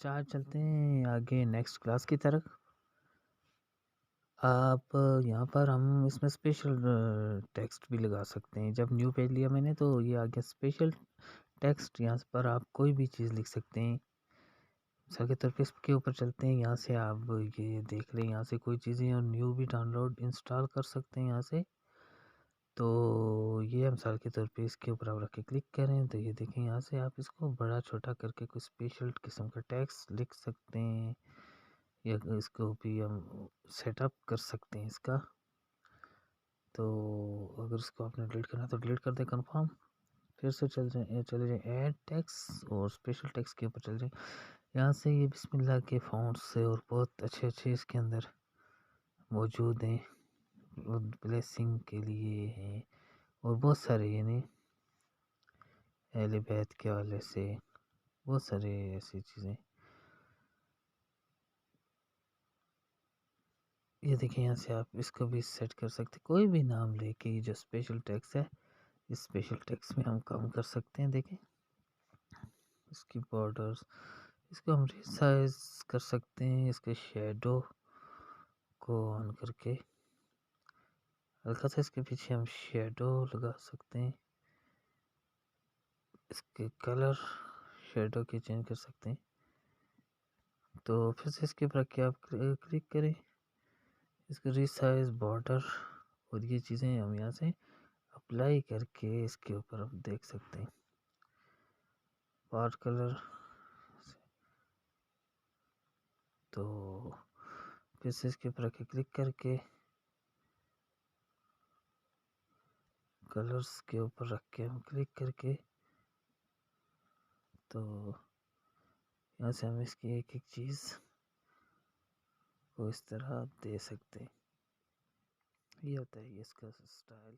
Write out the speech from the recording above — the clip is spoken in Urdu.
اچھا آج چلتے ہیں آگے نیکسٹ کلاس کی طرف۔ آپ یہاں پر ہم اس میں اسپیشل ٹیکسٹ بھی لگا سکتے ہیں۔ جب نیو پیج لیا میں نے تو یہ آ گیا اسپیشل ٹیکسٹ، یہاں پر آپ کوئی بھی چیز لکھ سکتے ہیں۔ مثال کے طور پہ اس کے اوپر چلتے ہیں، یہاں سے آپ یہ دیکھ لیں، یہاں سے کوئی چیزیں اور نیو بھی ڈاؤن لوڈ انسٹال کر سکتے ہیں یہاں سے۔ تو یہ مثال کے طور پہ اس کے اوپر آپ رکھ کے کلک کریں تو یہ دیکھیں یہاں سے آپ اس کو بڑا چھوٹا کر کے کوئی اسپیشل قسم کا ٹیکسٹ لکھ سکتے ہیں، یا اس کو بھی ہم سیٹ اپ کر سکتے ہیں اس کا۔ تو اگر اس کو آپ نے ڈیلیٹ کرنا ہے تو ڈیلیٹ کر دیں، کنفرم۔ پھر سے چلے جائیں ایڈ ٹیکسٹ اور اسپیشل ٹیکسٹ کے اوپر چل جائیں۔ یہاں سے یہ بسم اللہ کے فونٹس سے اور بہت اچھے اس کے اندر موجود ہیں، بلیسنگ کے لیے ہیں اور بہت سارے، یعنی اہل بیت کے حوالے سے بہت سارے ایسی چیزیں۔ یہ دیکھیں یہاں سے آپ اس کو بھی سیٹ کر سکتے، کوئی بھی نام لے کے جو اسپیشل ٹیکسٹ ہے اس اسپیشل ٹیکسٹ میں ہم کام کر سکتے ہیں۔ دیکھیں اس کی بارڈرز، اس کو ہم ریسائز کر سکتے ہیں، اس کے شیڈو کو آن کر کے ہلکا سا اس کے پیچھے ہم شیڈو لگا سکتے ہیں، اس کے کلر شیڈو کے چینج کر سکتے ہیں۔ تو پھر سے اس کے اوپر کیا آپ کلک کریں، اس کو ریسائز بارڈر اور یہ چیزیں ہم یہاں سے اپلائی کر کے اس کے اوپر ہم دیکھ سکتے ہیں پارٹ کلر۔ تو پھر سے اس کے اوپر کلک کر کے کلرز کے اوپر رکھ کے ہم کلک کر کے تو یہاں سے ہم اس کی ایک چیز کو اس طرح دے سکتے ہیں۔ یہ ہوتا ہے اس کا سٹائل۔